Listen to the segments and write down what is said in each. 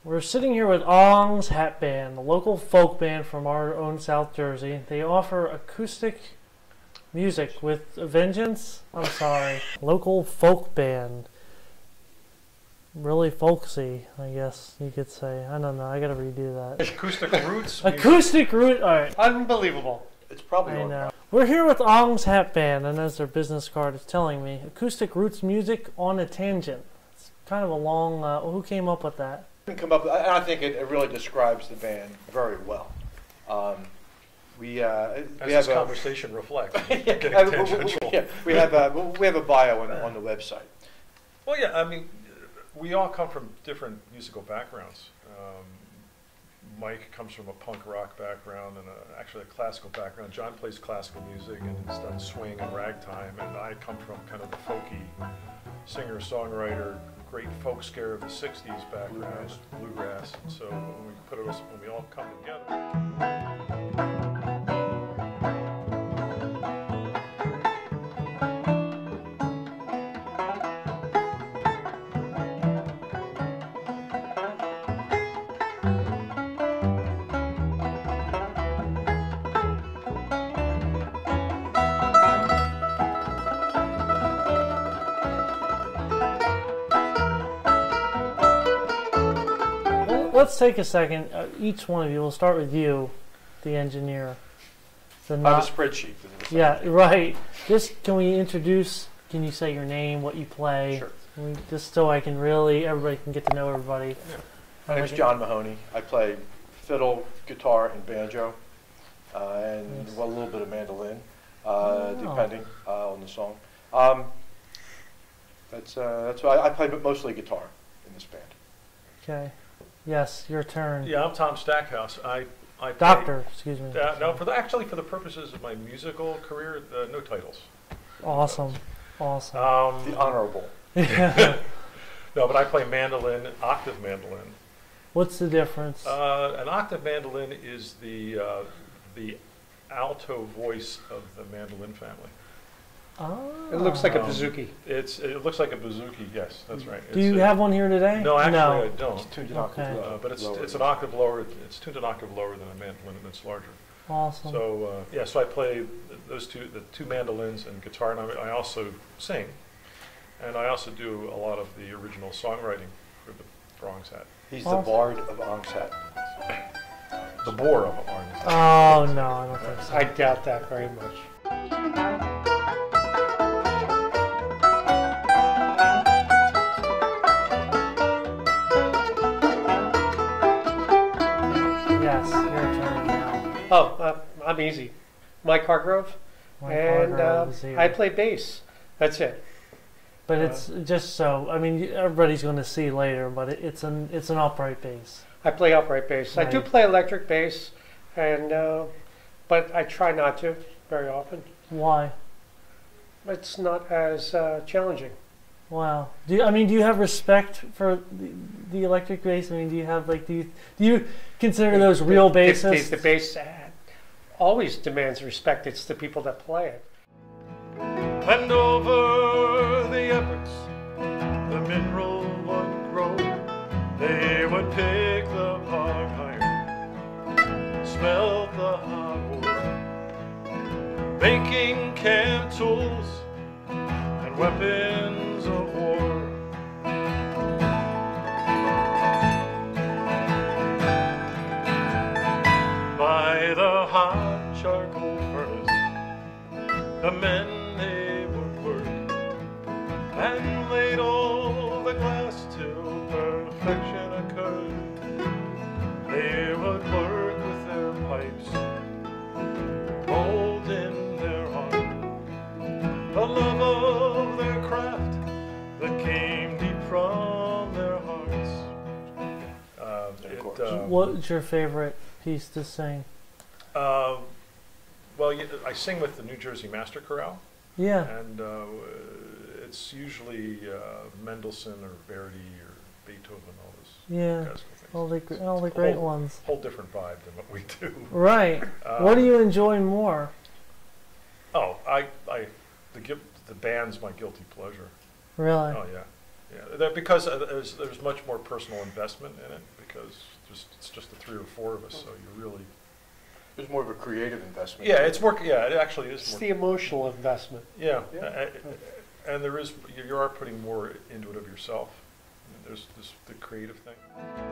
We're sitting here with Ongs Hat Band, the local folk band from our own South Jersey. They offer acoustic music with a vengeance. I'm sorry. Local folk band. Really folksy, I guess you could say. I don't know. I gotta redo that. Acoustic roots. Acoustic root. All right. Unbelievable. It's probably. I know. We're here with Ongs Hat Band, and as their business card is telling me, acoustic roots music on a tangent. It's kind of a long. Who came up with that? Come up. I think it really describes the band very well. We have this conversation reflects. we have a bio on the website. Well, yeah. I mean, we all come from different musical backgrounds. Mike comes from a punk rock background and actually a classical background. John plays classical music and has done swing and ragtime, and I come from kind of the folky singer-songwriter, great folk scare of the '60s background, bluegrass. And so when we all come together. Let's take a second. Each one of you. We'll start with you, the engineer. I have a spreadsheet. Yeah, right. Just can we introduce? Can you say your name, what you play? Sure. Just so I can everybody can get to know everybody. Yeah. My name's John Mahoney. I play fiddle, guitar, and banjo, and a little bit of mandolin, depending on the song. That's why I play mostly guitar in this band. Okay. Yes, your turn. Yeah, I'm Tom Stackhouse. I Doctor, excuse me. No, actually for the purposes of my musical career, no titles. Awesome, awesome. The honorable. No, but I play mandolin, octave mandolin. What's the difference? An octave mandolin is the alto voice of the mandolin family. Oh. It looks like a bouzouki. It looks like a bouzouki. Yes, that's right. Do you have one here today? No, actually I don't. It's tuned an octave lower. But it's an octave lower. It's tuned an octave lower than a mandolin, and it's larger. Awesome. So so I play the two mandolins and guitar, and I also sing, and I also do a lot of the original songwriting for Ongs Hat. He's the bard of Ongs Hat. The bore of Ongs Hat. Oh no, I don't think so. I doubt that very much. Yes, your turn now. Oh, I'm easy. Mike Hargrove, and I play bass. That's it. But it's just so. I mean, everybody's going to see later, but it's an upright bass. I play upright bass. Right. I do play electric bass, and but I try not to very often. Why? It's not as challenging. Wow. Do you have respect for the electric bass? I mean, do you have do you consider those real bassists? The bass always demands respect. It's the people that play it. And over the epochs, the mineral would grow. They would pick the pog iron, smelt the hardwood, making camp tools and weapons of war. By the hot charcoal furnace, the men they would work and ladle the glass till perfection occurred. They would work with their pipes, hold in their heart the love of their craft that came deep from their hearts. What's your favorite piece to sing? Well, I sing with the New Jersey Master Chorale. Yeah. And it's usually Mendelssohn or Verdi or Beethoven, all those Yeah. classical things. All the great ones. Whole different vibe than what we do. Right. What do you enjoy more? Oh, the band's my guilty pleasure. Really? Oh yeah. Because there's much more personal investment in it because it's just the 3 or 4 of us, so you really. There's more of a creative investment. Yeah, it's more. Yeah, it actually is It's more. the emotional investment. Yeah, and you are putting more into it of yourself. There's the creative thing.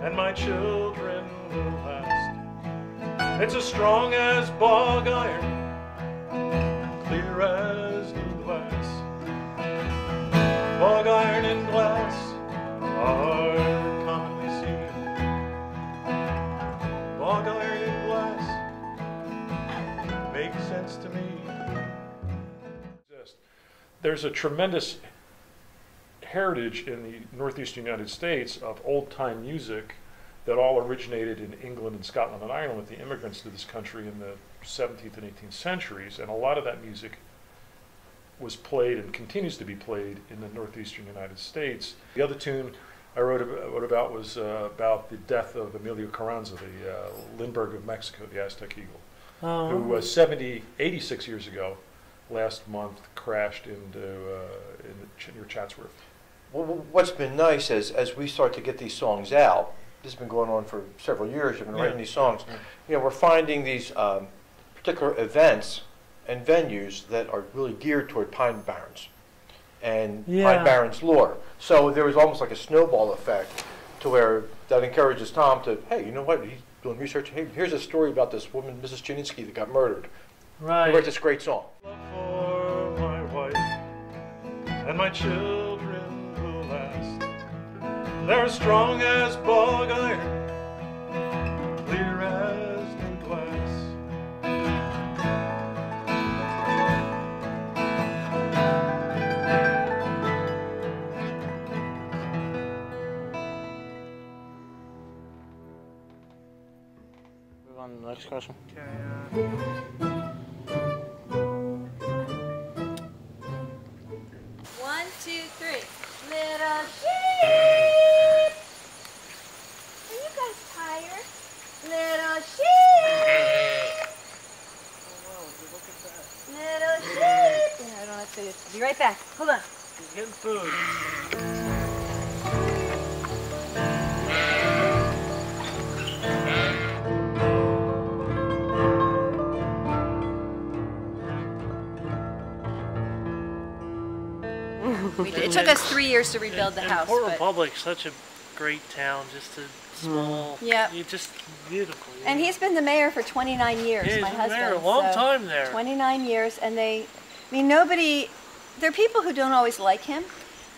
And my children will last. It's as strong as bog iron, clear as new glass. Bog iron and glass are commonly seen. Bog iron and glass make sense to me. There's a tremendous heritage in the northeastern United States of old-time music that all originated in England and Scotland and Ireland with the immigrants to this country in the 17th and 18th centuries, and a lot of that music was played and continues to be played in the northeastern United States. The other tune I wrote about was about the death of Emilio Carranza, the Lindbergh of Mexico, the Aztec Eagle, who was 86 years ago, last month, crashed near Chatsworth. Well, what's been nice as we start to get these songs out, this has been going on for several years, you've been writing these songs, we're finding these particular events and venues that are really geared toward Pine Barrens and Pine Barrens lore. So there was almost like a snowball effect to where that encourages Tom to, hey, you know what, he's doing research, hey, here's a story about this woman, Mrs. Chininsky, that got murdered. Right. He wrote this great song. For my wife and my children will last. They're strong as bog iron, clear as new glass. Move on to the next question. Okay, One, two, three. Little sheep. Are you guys tired? Little sheep. Little sheep. No, I don't have to. I'll be right back. Hold on. He's getting food. It took us 3 years to rebuild the house. Port but- Republic's such a great town, just a small, just beautiful. And he's been the mayor for 29 years, Yeah, my he's been husband. there a long so time there. 29 years, and nobody, there are people who don't always like him,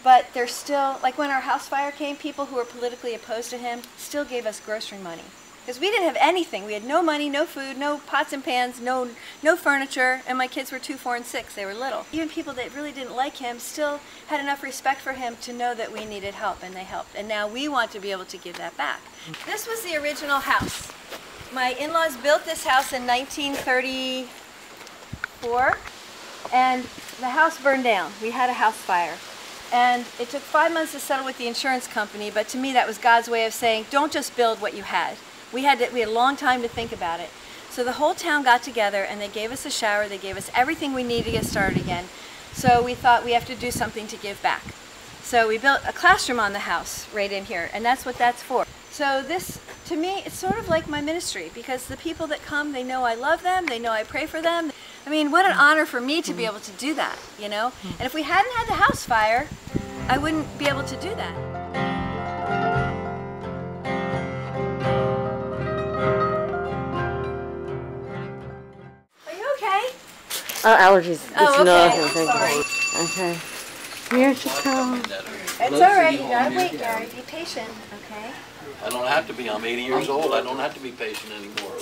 but they're still, like when our house fire came, people who were politically opposed to him still gave us grocery money. Because we didn't have anything. We had no money, no food, no pots and pans, no furniture, and my kids were 2, 4, and 6. They were little. Even people that really didn't like him still had enough respect for him to know that we needed help, and they helped. And now we want to be able to give that back. This was the original house. My in-laws built this house in 1934, and the house burned down. We had a house fire. And it took 5 months to settle with the insurance company, but to me that was God's way of saying, don't just build what you had. We had a long time to think about it. So the whole town got together and they gave us a shower, they gave us everything we needed to get started again. So we thought we have to do something to give back. So we built a classroom on the house right in here, and that's what that's for. So this, to me, it's sort of like my ministry, because the people that come, they know I love them, they know I pray for them. I mean, what an honor for me to be able to do that, you know? And if we hadn't had the house fire, I wouldn't be able to do that. Allergies. Oh, okay. I'm Okay. sorry. Here's your towel. It's all right. You gotta wait, Gary. Be patient, okay? I don't have to be. I'm 80 years old. I don't have to be patient anymore.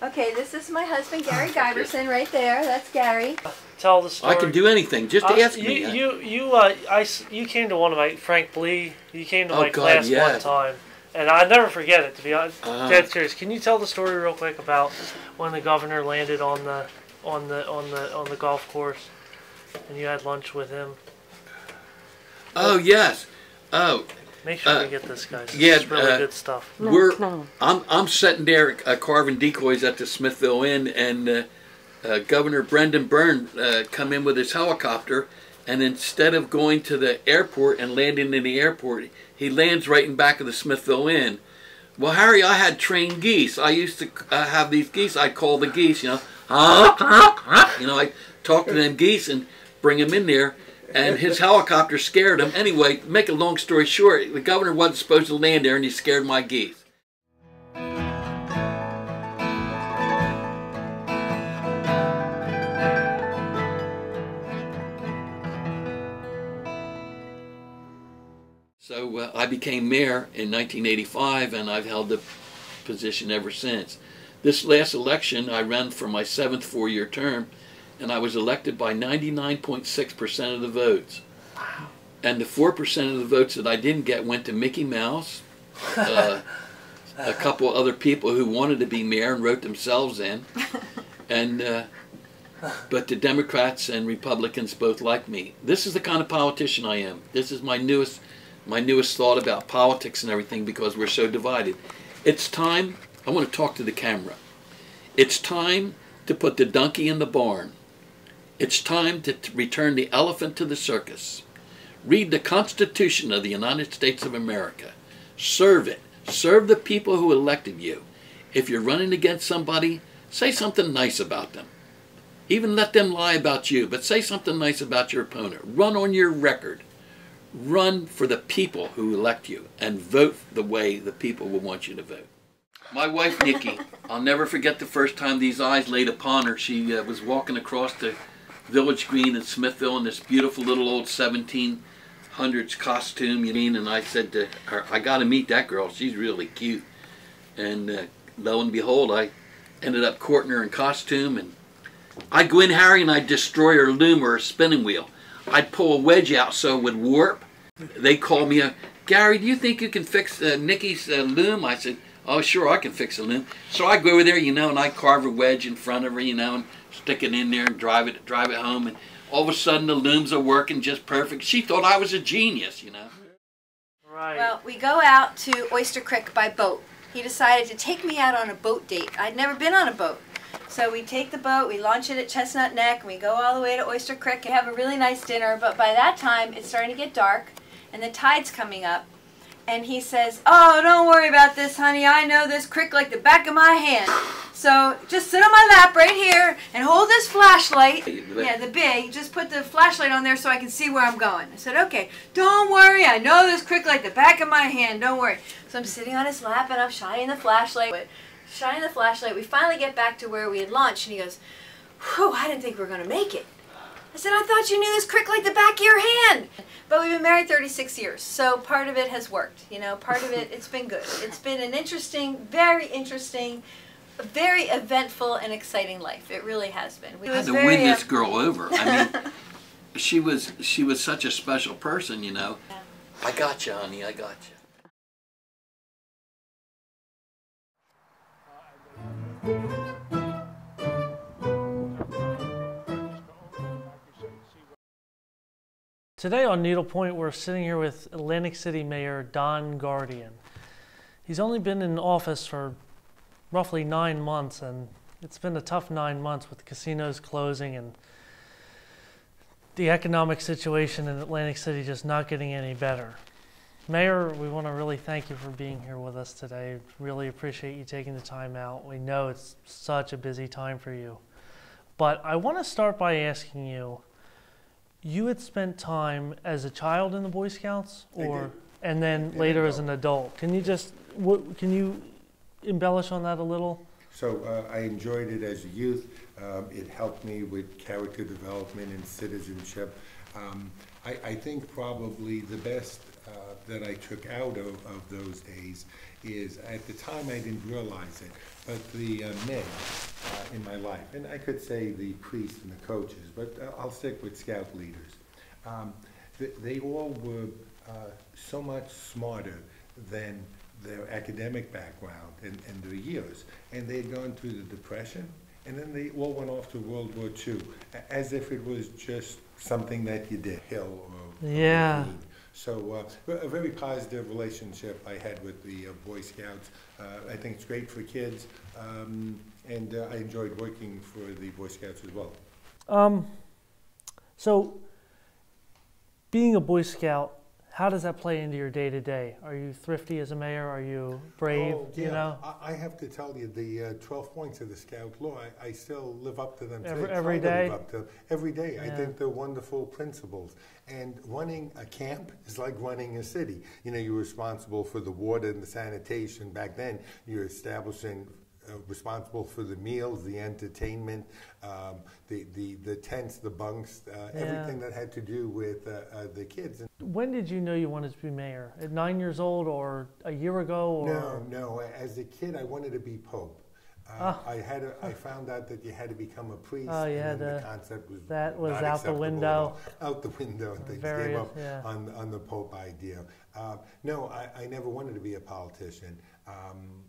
Okay, this is my husband, Gary Giberson, right there. That's Gary. Tell the story. I can do anything. Just ask me. You came to one of my Frank Blee. You came to my class one time. And I never forget it, to be honest. Dead serious. Can you tell the story real quick about when the governor landed on the golf course, and you had lunch with him? Oh yes, Oh, Make sure we get this, guys. yeah, It's really good stuff. I'm sitting there carving decoys at the Smithville Inn, and Governor Brendan Byrne come in with his helicopter, and instead of going to the airport and landing in the airport, he lands right in back of the Smithville Inn. Well, Harry, I had trained geese. I used to have these geese. I'd call the geese, I talk to them geese and bring them in there. And his helicopter scared him. Anyway, make a long story short, the governor wasn't supposed to land there, and he scared my geese. So I became mayor in 1985, and I've held the position ever since. This last election, I ran for my 7th four-year term, and I was elected by 99.6% of the votes. Wow. And the 4% of the votes that I didn't get went to Mickey Mouse, a couple other people who wanted to be mayor and wrote themselves in, and but the Democrats and Republicans both like me. This is the kind of politician I am. This is my newest thought about politics and everything, because we're so divided. It's time, I want to talk to the camera. It's time to put the donkey in the barn. It's time to return the elephant to the circus. Read the Constitution of the United States of America. Serve it. Serve the people who elected you. If you're running against somebody, say something nice about them. Even let them lie about you, but say something nice about your opponent. Run on your record. Run for the people who elect you, and vote the way the people will want you to vote. My wife, Nikki, I'll never forget the first time these eyes laid upon her. She was walking across the Village Green in Smithville in this beautiful little old 1700s costume, and I said to her, I got to meet that girl. She's really cute. And lo and behold, I ended up courting her in costume, and I'd go in, Harry, and I'd destroy her loom or her spinning wheel. I'd pull a wedge out so it would warp. They called me, Gary, do you think you can fix Nikki's loom? I said, oh, sure, I can fix a loom. So I go over there, and I carve a wedge in front of her, and stick it in there and drive it home. And all of a sudden, the looms are working just perfect. She thought I was a genius, Right. Well, we go out to Oyster Creek by boat. He decided to take me out on a boat date. I'd never been on a boat. So we take the boat, we launch it at Chestnut Neck, and we go all the way to Oyster Creek and have a really nice dinner. But by that time, it's starting to get dark, and the tide's coming up. And he says, oh, don't worry about this, honey. I know this creek like the back of my hand. So just sit on my lap right here and hold this flashlight. Yeah, the big. Just put the flashlight on there so I can see where I'm going. I said, okay, don't worry. I know this creek like the back of my hand. Don't worry. So I'm sitting on his lap, and I'm shining the flashlight. We finally get back to where we had launched, and he goes, whew, I didn't think we were going to make it. I said, I thought you knew this creek like the back of your hand. But we've been married 36 years, so part of it has worked. Part of it, it's been good. It's been an interesting, very eventful and exciting life. It really has been. I had to win this girl over. I mean, she was such a special person, Yeah. I got you, honey, I got you. Today on NeedlePoint, we're sitting here with Atlantic City Mayor Don Guardian. He's only been in office for roughly 9 months, and it's been a tough 9 months with the casinos closing and the economic situation in Atlantic City just not getting any better. Mayor, we want to really thank you for being here with us today. Really appreciate you taking the time out. We know it's such a busy time for you. But I want to start by asking you, you had spent time as a child in the Boy Scouts, and then later as an adult. Can you embellish on that a little? So I enjoyed it as a youth. It helped me with character development and citizenship. I think probably the best that I took out of those days is, at the time I didn't realize it, but the men in my life, and I could say the priests and the coaches, but I'll stick with Scout leaders. They all were so much smarter than their academic background and their years. And they had gone through the Depression, and then they all went off to World War II, as if it was just something that you did, hill or yeah. So a very positive relationship I had with the Boy Scouts. I think it's great for kids, and I enjoyed working for the Boy Scouts as well. So, being a Boy Scout, how does that play into your day-to-day? Are you thrifty as a mayor? Are you brave? Oh, yeah. You know? I have to tell you, the 12 points of the Scout Law, I still live up to them today. Every day? Live up to them every day. Yeah. I think they're wonderful principles. And running a camp is like running a city. You know, you're responsible for the water and the sanitation. Back then, you're establishing responsible for the meals, the entertainment, the tents, the bunks, everything that had to do with the kids. When did you know you wanted to be mayor? At 9 years old, or a year ago? Or? No. As a kid, I wanted to be pope. I found out that you had to become a priest. Oh, yeah, and the concept was that was not out the window. Out the window, and things gave up on the pope idea. No, I never wanted to be a politician.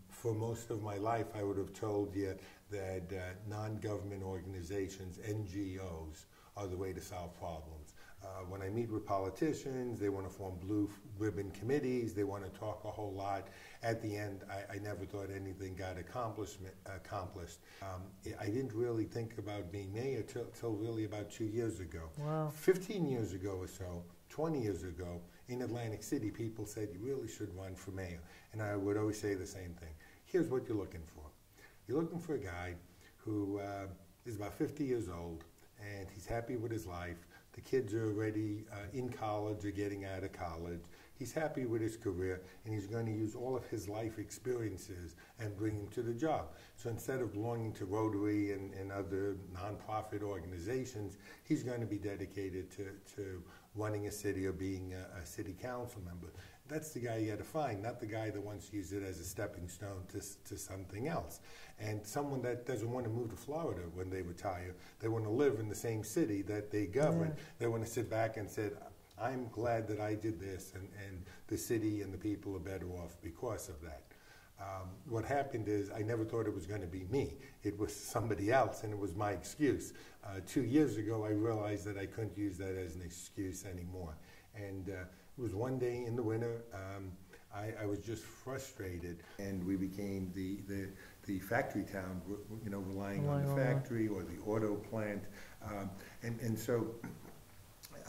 For most of my life, I would have told you that non-government organizations, NGOs, are the way to solve problems. When I meet with politicians, they want to form blue ribbon committees, they want to talk a whole lot. At the end, I never thought anything got accomplished. I didn't really think about being mayor till really about 2 years ago. Wow. 15 years ago or so, 20 years ago, in Atlantic City, people said you really should run for mayor. And I would always say the same thing. Here's what you're looking for. You're looking for a guy who is about 50 years old, and he's happy with his life. The kids are already in college or getting out of college. He's happy with his career, and he's going to use all of his life experiences and bring them to the job. So instead of belonging to Rotary and other nonprofit organizations, he's going to be dedicated to running a city or being a city council member. That's the guy you got to find, not the guy that wants to use it as a stepping stone to something else. And someone that doesn't want to move to Florida when they retire. They want to live in the same city that they govern. Yeah. They want to sit back and say, I'm glad that I did this, and the city and the people are better off because of that. What happened is I never thought it was going to be me. It was somebody else, and it was my excuse. 2 years ago, I realized that I couldn't use that as an excuse anymore. And it was one day in the winter. I was just frustrated, and we became the factory town, you know, relying on the factory or the auto plant. And so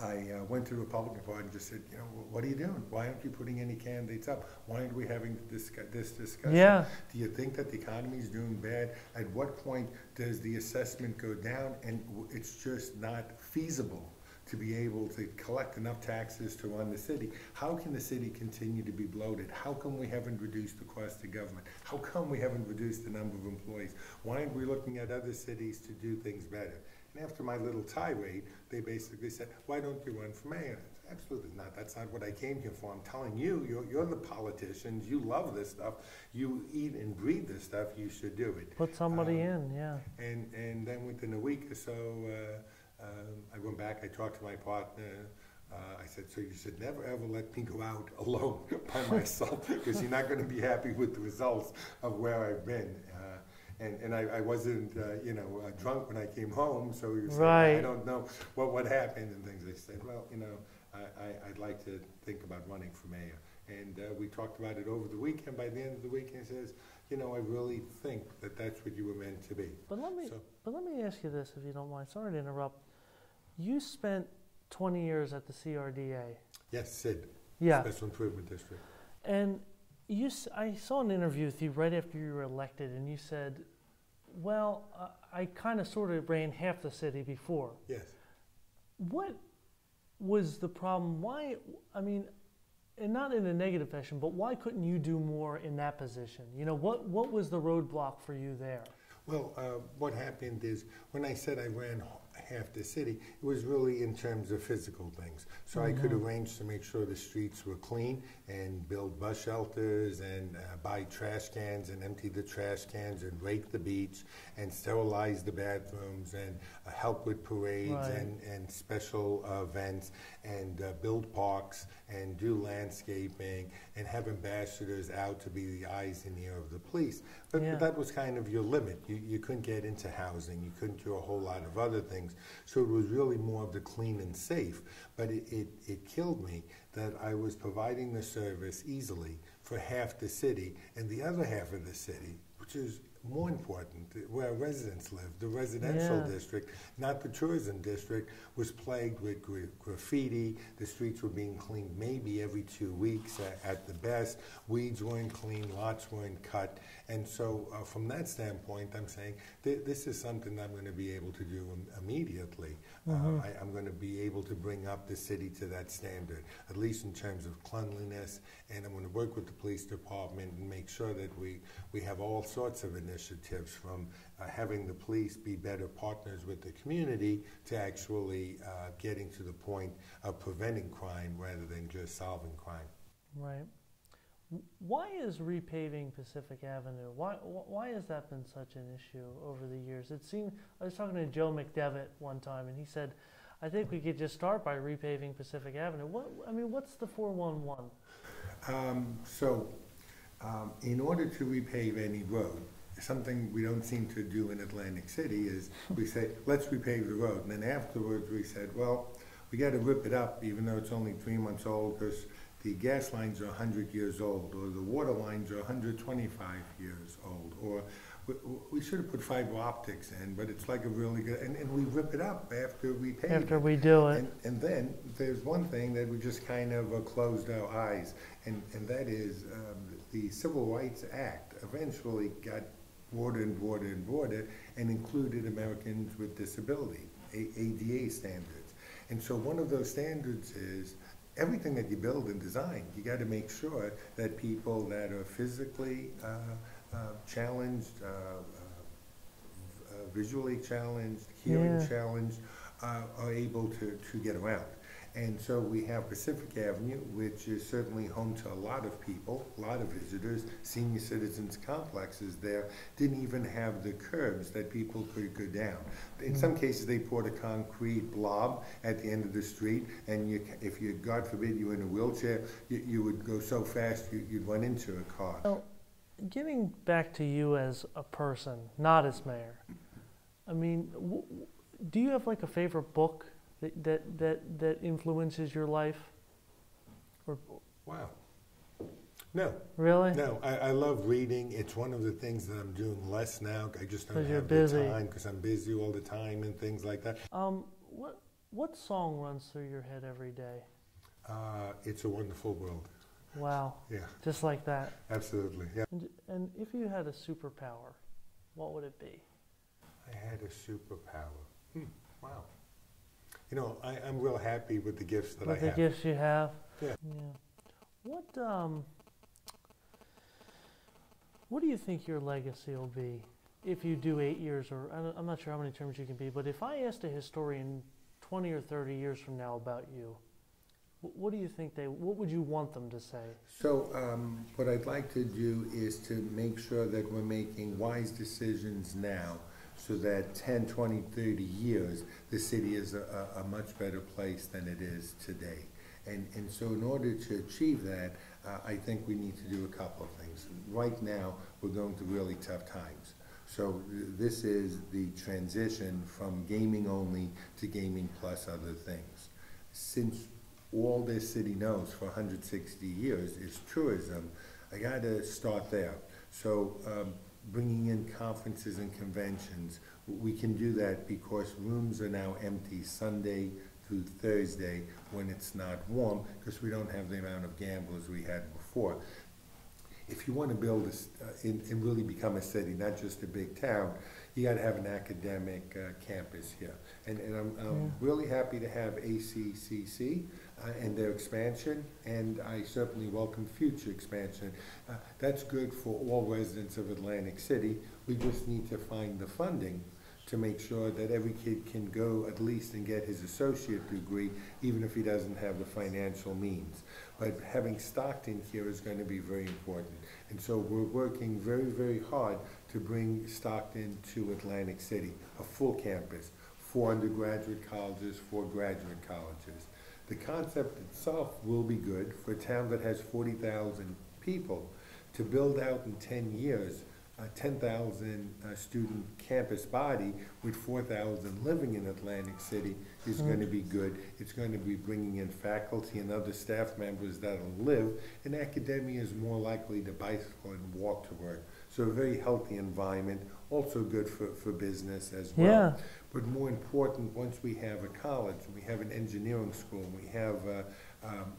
I went to the Republican Party and just said, you know, what are you doing? Why aren't you putting any candidates up? Why aren't we having this discussion? Yeah. Do you think that the economy is doing bad? At what point does the assessment go down? And it's just not feasible to be able to collect enough taxes to run the city. How can the city continue to be bloated? How come we haven't reduced the cost of government? How come we haven't reduced the number of employees? Why aren't we looking at other cities to do things better? And after my little tirade, they basically said, why don't you run for mayor? Absolutely not. That's not what I came here for. I'm telling you, you're the politicians. You love this stuff. You eat and breathe this stuff. You should do it. Put somebody in, yeah. And then within a week or so, I went back, I talked to my partner. I said, so you should never ever let me go out alone by myself, because you're not going to be happy with the results of where I've been. And I wasn't, drunk when I came home, so you said, I don't know what happened and things. I said, well, I'd like to think about running for mayor. And we talked about it over the weekend. By the end of the weekend, he says, I really think that that's what you were meant to be. But let me ask you this, if you don't mind. Sorry to interrupt. You spent 20 years at the CRDA. Yes, SID. Yeah. Special Improvement District. And I saw an interview with you right after you were elected, and you said, well, I kind of sort of ran half the city before. Yes. What was the problem? Why, and not in a negative fashion, but why couldn't you do more in that position? What was the roadblock for you there? Well, what happened is when I said I ran half the city, it was really in terms of physical things. So I could arrange to make sure the streets were clean and build bus shelters and buy trash cans and empty the trash cans and rake the beach and sterilize the bathrooms and help with parades and special events and build parks and do landscaping and have ambassadors out to be the eyes and ear of the police. But that was kind of your limit. You couldn't get into housing. You couldn't do a whole lot of other things. things. So it was really more of the clean and safe. But it killed me that I was providing the service easily for half the city, and the other half of the city, which is more important, where residents live, the residential district, not the tourism district, was plagued with graffiti. The streets were being cleaned maybe every 2 weeks at the best. Weeds weren't clean, lots weren't cut. And so from that standpoint, I'm saying this is something that I'm going to be able to do immediately. I'm going to be able to bring up the city to that standard, at least in terms of cleanliness. And I'm going to work with the police department and make sure that we have all sorts of initiatives, from having the police be better partners with the community to actually getting to the point of preventing crime rather than just solving crime. Right. Why is repaving Pacific Avenue? Why has that been such an issue over the years? It seemed, I was talking to Joe McDevitt one time, and he said, I think we could just start by repaving Pacific Avenue. What's the 411? In order to repave any road, something we don't seem to do in Atlantic City is we say, let's repave the road. And then afterwards we said, well, we got to rip it up even though it's only 3 months old, because the gas lines are 100 years old, or the water lines are 125 years old, or we should have put fiber optics in, but it's like a really good, and we rip it up after we pave After we do it. And then there's one thing that we just kind of closed our eyes, and that is the Civil Rights Act eventually got broader and broader and broader and included Americans with disability, ADA standards. And so one of those standards is everything that you build and design, you got to make sure that people that are physically challenged, visually challenged, hearing challenged, are able to get around. And so we have Pacific Avenue, which is certainly home to a lot of people, a lot of visitors. Senior citizens complexes there didn't even have the curbs that people could go down. In some cases, they poured a concrete blob at the end of the street, and if you, God forbid, you were in a wheelchair, you would go so fast you'd run into a car. So, getting back to you as a person, not as mayor, I mean, do you have like a favorite book that influences your life? Or wow. No. Really? No. I love reading. It's one of the things that I'm doing less now. I just don't have busy. the time because I'm busy all the time and things like that. What song runs through your head every day? It's a Wonderful World. Wow. Yeah. Just like that. Absolutely. Yeah. And if you had a superpower, what would it be? I had a superpower. Wow. You know, I'm real happy with the gifts that I have. With the gifts you have? Yeah. What do you think your legacy will be if you do 8 years, or I'm not sure how many terms you can be, but if I asked a historian 20 or 30 years from now about you, what do you think what would you want them to say? So what I'd like to do is to make sure that we're making wise decisions now, so that 10, 20, 30 years, the city is a much better place than it is today. And so in order to achieve that, I think we need to do a couple of things. Right now, we're going through really tough times. So this is the transition from gaming only to gaming plus other things. Since all this city knows for 160 years is tourism, I got to start there. So bringing in conferences and conventions, we can do that because rooms are now empty Sunday through Thursday when it's not warm, because we don't have the amount of gamblers we had before. If you want to build and really become a city, not just a big town, you got to have an academic campus here. And I'm really happy to have ACCC and their expansion, and I certainly welcome future expansion. That's good for all residents of Atlantic City. We just need to find the funding to make sure that every kid can go at least and get his associate degree, even if he doesn't have the financial means. But having Stockton here is going to be very important. And so we're working very, very hard to bring Stockton to Atlantic City, a full campus, 4 undergraduate colleges, 4 graduate colleges. The concept itself will be good for a town that has 40,000 people. To build out in 10 years a 10,000 student campus body with 4,000 living in Atlantic City is going to be good. It's going to be bringing in faculty and other staff members that'll live, and academia is more likely to bicycle and walk to work. So a very healthy environment, also good for business as well. Yeah. But more important, once we have a college, we have an engineering school, we have a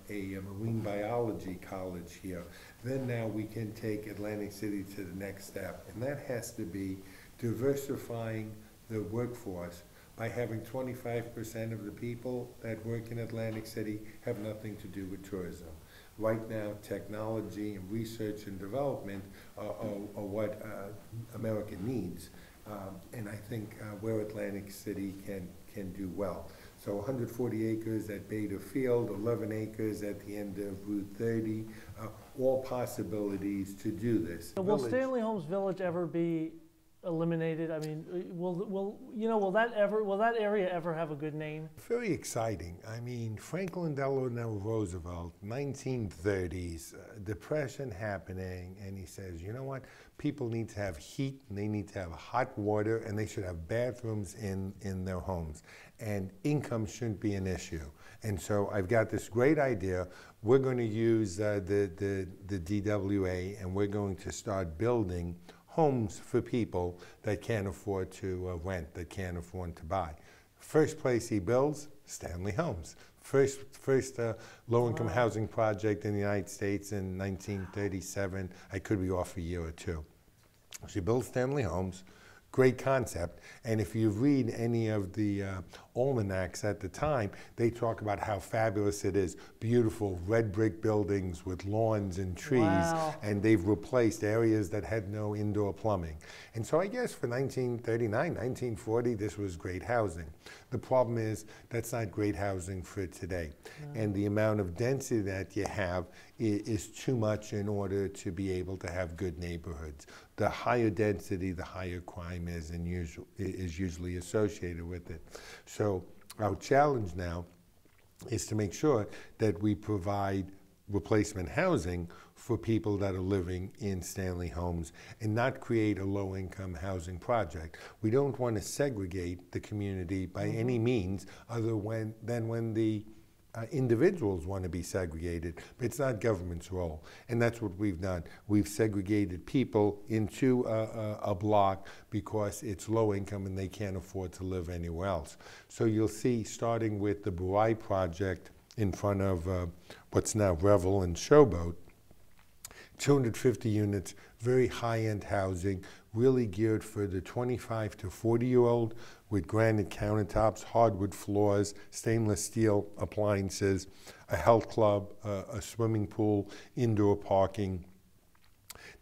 marine biology college here, then now we can take Atlantic City to the next step. And that has to be diversifying the workforce by having 25% of the people that work in Atlantic City have nothing to do with tourism. Right now, technology and research and development are what America needs. And I think where Atlantic City can do well. So 140 acres at Bader Field, 11 acres at the end of Route 30, all possibilities to do this. Will Stanley Homes Village ever be eliminated? I mean, will that area ever have a good name? Very exciting. I mean, Franklin Delano Roosevelt, 1930s, depression happening, and he says, you know what? People need to have heat, and they need to have hot water, and they should have bathrooms in their homes. And income shouldn't be an issue. And so I've got this great idea. We're going to use the DWA, and we're going to start building homes for people that can't afford to rent, that can't afford to buy. First place he builds, Stanley Homes. First low-income housing project in the United States in 1937. I could be off a year or two. She built Stanley Homes. Great concept, and if you read any of the almanacs at the time, they talk about how fabulous it is. Beautiful red brick buildings with lawns and trees, wow. And they've replaced areas that had no indoor plumbing. And so I guess for 1939, 1940, this was great housing. The problem is that's not great housing for today. No. And the amount of density that you have is too much in order to be able to have good neighborhoods. The higher density, the higher crime is usually associated with it. So our challenge now is to make sure that we provide replacement housing for people that are living in Stanley Homes and not create a low-income housing project. We don't want to segregate the community by any means other than when the individuals want to be segregated, but it's not government's role. And that's what we've done. We've segregated people into a block because it's low income and they can't afford to live anywhere else. So you'll see, starting with the Buai project in front of what's now Revel and Showboat, 250 units, very high-end housing, really geared for the 25 to 40-year-old with granite countertops, hardwood floors, stainless steel appliances, a health club, a swimming pool, indoor parking.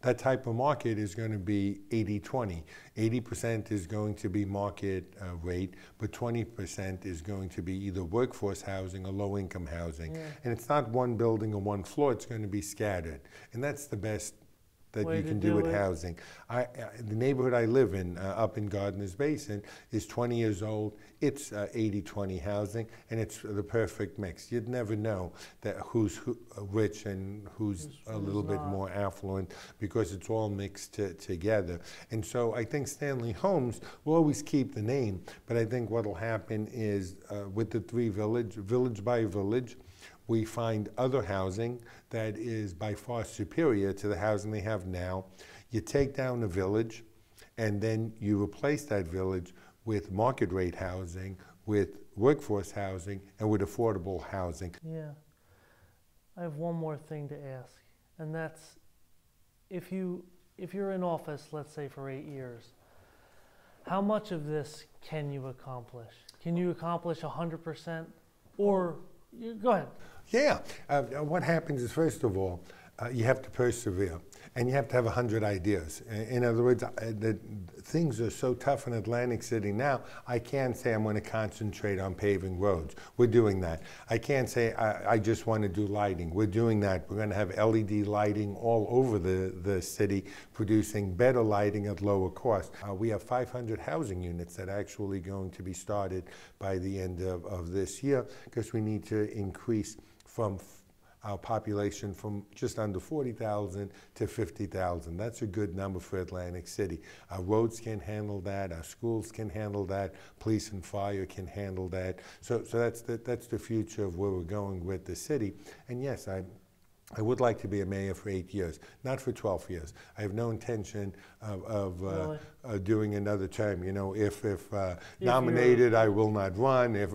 That type of market is going to be 80-20. 80% is going to be market rate, but 20% is going to be either workforce housing or low-income housing. Yeah. And it's not one building or one floor, it's going to be scattered. And that's the best that you can do with housing. The neighborhood I live in, up in Gardner's Basin, is 20 years old. It's 80-20 housing, and it's the perfect mix. You'd never know that who's rich and who's a little bit more affluent because it's all mixed together. And so I think Stanley Homes will always keep the name, but I think what will happen is with the three village by village, we find other housing that is by far superior to the housing they have now. You take down a village, and then you replace that village with market rate housing, with workforce housing, and with affordable housing. Yeah. I have one more thing to ask, and that's if you're in office, let's say for 8 years, how much of this can you accomplish? Can you accomplish 100%? Or, go ahead. Yeah. What happens is, first of all, you have to persevere, and you have to have 100 ideas. In other words, things are so tough in Atlantic City now, I can't say I'm going to concentrate on paving roads. We're doing that. I can't say I just want to do lighting. We're doing that. We're going to have LED lighting all over the city, producing better lighting at lower cost. We have 500 housing units that are actually going to be started by the end of this year, because we need to increase from our population from just under 40,000 to 50,000. That's a good number for Atlantic City. Our roads can handle that, our schools can handle that, police and fire can handle that. So that's the future of where we're going with the city. And yes, I would like to be a mayor for 8 years, not for 12 years. I have no intention of doing another term. You know, if nominated, I will not run. If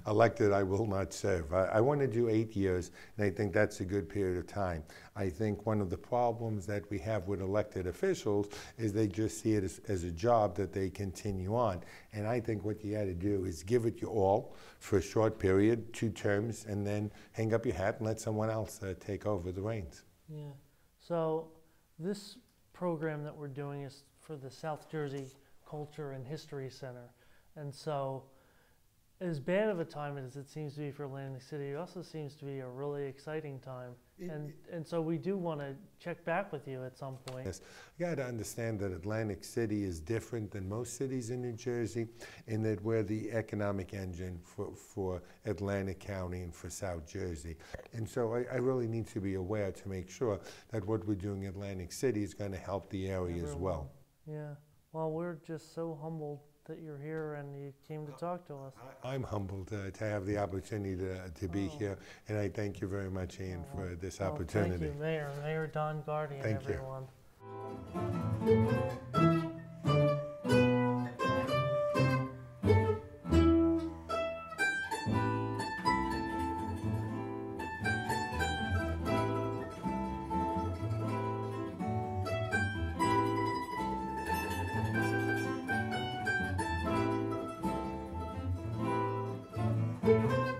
elected, I will not serve. I want to do 8 years, and I think that's a good period of time. I think one of the problems that we have with elected officials is they just see it as a job that they continue on. And I think what you got to do is give it your all for a short period, 2 terms, and then hang up your hat and let someone else take over the reins. Yeah. So this program that we're doing is for the South Jersey Culture and History Center. And so as bad of a time as it seems to be for Atlantic City, it also seems to be a really exciting time. And so we do want to check back with you at some point. Yes, you got to understand that Atlantic City is different than most cities in New Jersey in that we're the economic engine for Atlantic County and for South Jersey. And so I really need to be aware to make sure that what we're doing in Atlantic City is going to help the area as well. Yeah. Well, we're just so humbled that you're here and you came to talk to us. I'm humbled to have the opportunity to be here, and I thank you very much, Ian, for this opportunity. Thank you, Mayor Don Gardy, and thank everyone. You.